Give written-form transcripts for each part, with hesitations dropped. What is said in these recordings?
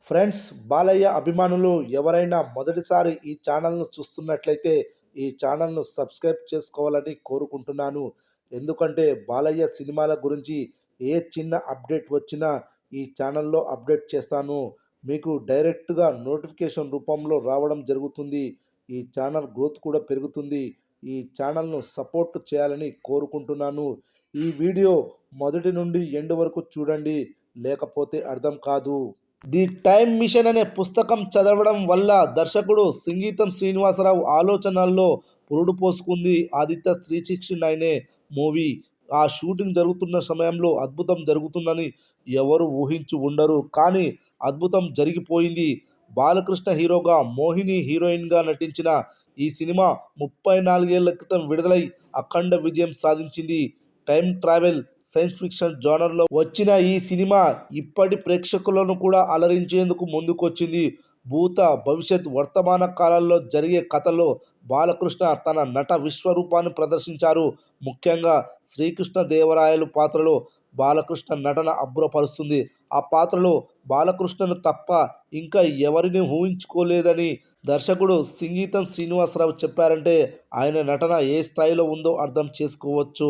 Friends, Balayya అభిమానులు ఎవరైనా మొదటిసారి ఈ ఛానల్ను చూస్తున్నట్లయితే ఈ ఛానల్ను సబ్స్క్రైబ్ చేసుకోవాలని కోరుకుంటున్నాను. ఎందుకంటే బాలయ్య సినిమాల గురించి ఏ చిన్న అప్డేట్ వచ్చినా ఈ ఛానల్లో అప్డేట్ చేస్తాను. మీకు డైరెక్ట్గా నోటిఫికేషన్ రూపంలో రావడం జరుగుతుంది. ఈ ఛానల్ గ్రోత్ కూడా పెరుగుతుంది. ఈ ఛానల్ను సపోర్ట్ చేయాలని కోరుకుంటున్నాను. ఈ వీడియో మొదటి నుండి ఎండ్ వరకు చూడండి, లేకపోతే అర్థం కాదు. ది టైమ్ మిషన్ అనే పుస్తకం చదవడం వల్ల దర్శకుడు సింగీతం శ్రీనివాసరావు ఆలోచనల్లో పురుడు పోసుకుంది ఆదిత్య 369 మూవీ. ఆ షూటింగ్ జరుగుతున్న సమయంలో అద్భుతం జరుగుతుందని ఎవరు ఊహించి ఉండరు, కానీ అద్భుతం జరిగిపోయింది. బాలకృష్ణ హీరోగా, మోహిని హీరోయిన్గా నటించిన ఈ సినిమా 34 ఏళ్ల క్రితం విడుదలై అఖండ విజయం సాధించింది. టైం ట్రావెల్, సైన్స్ ఫిక్షన్ జోనర్లో వచ్చిన ఈ సినిమా ఇప్పటి ప్రేక్షకులను కూడా అలరించేందుకు ముందుకొచ్చింది. భూత, భవిష్యత్, వర్తమాన కాలాల్లో జరిగే కథలో బాలకృష్ణ తన నట విశ్వరూపాన్ని ప్రదర్శించారు. ముఖ్యంగా శ్రీకృష్ణదేవరాయలు పాత్రలో బాలకృష్ణ నటన అబ్బురపరుస్తుంది. ఆ పాత్రలో బాలకృష్ణను తప్ప ఇంకా ఎవరిని ఊహించుకోలేదని దర్శకుడు సింగీతం శ్రీనివాసరావు చెప్పారంటే ఆయన నటన ఏ స్థాయిలో ఉందో అర్థం చేసుకోవచ్చు.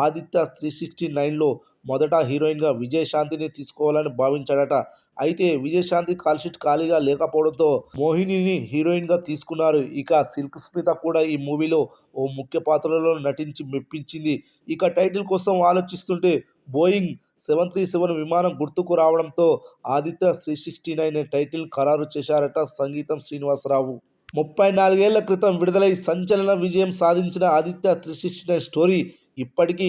ఆదిత్య 369లో మొదట హీరోయిన్గా విజయశాంతిని తీసుకోవాలని భావించాడట. అయితే విజయశాంతి కాల్షీట్ ఖాళీగా లేకపోవడంతో మోహినిని హీరోయిన్గా తీసుకున్నారు. ఇక సిల్క్ స్మిత కూడా ఈ మూవీలో ఓ ముఖ్య పాత్రలో నటించి మెప్పించింది. ఇక టైటిల్ కోసం ఆలోచిస్తుంటే బోయింగ్ 737 విమానం గుర్తుకు రావడంతో ఆదిత్య 369 టైటిల్ ఖరారు చేశారట సంగీతం శ్రీనివాసరావు. 34 ఏళ్ల క్రితం విడుదలై సంచలన విజయం సాధించిన ఆదిత్య 369 స్టోరీ ఇప్పటికీ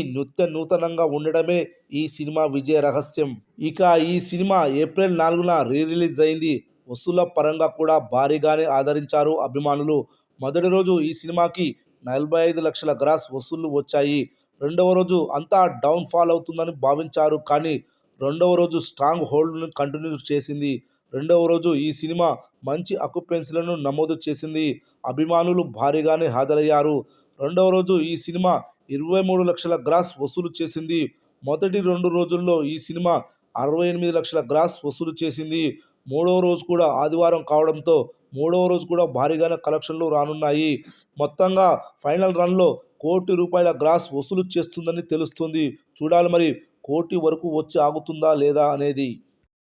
నూతనంగా ఉండడమే ఈ సినిమా విజయ రహస్యం. ఇక ఈ సినిమా ఏప్రిల్ 4న రిలీజ్ అయింది. వసూళ్ల పరంగా కూడా భారీగానే ఆదరించారు అభిమానులు. మొదటి రోజు ఈ సినిమాకి 45 లక్షల గ్రాస్ వసూళ్లు వచ్చాయి. రెండవ రోజు అంతా డౌన్ ఫాల్ అవుతుందని భావించారు, కానీ రెండవ రోజు స్ట్రాంగ్ హోల్డ్ను కంటిన్యూ చేసింది. రెండవ రోజు ఈ సినిమా మంచి ఆక్యుపెన్సీలను నమోదు చేసింది. అభిమానులు భారీగానే హాజరయ్యారు. రెండవ రోజు ఈ సినిమా 23 లక్షల గ్రాస్ వసూలు చేసింది. మొదటి 2 రోజుల్లో ఈ సినిమా 68 లక్షల గ్రాస్ వసూలు చేసింది. మూడవ రోజు కూడా ఆదివారం కావడంతో మూడవ రోజు కూడా భారీగానే కలెక్షన్లు రానున్నాయి. మొత్తంగా ఫైనల్ రన్లో ₹1,00,00,000 గ్రాస్ వసూలు చేస్తుందని తెలుస్తుంది. చూడాలి మరి, 1,00,00,000 వరకు వచ్చి ఆగుతుందా లేదా అనేది.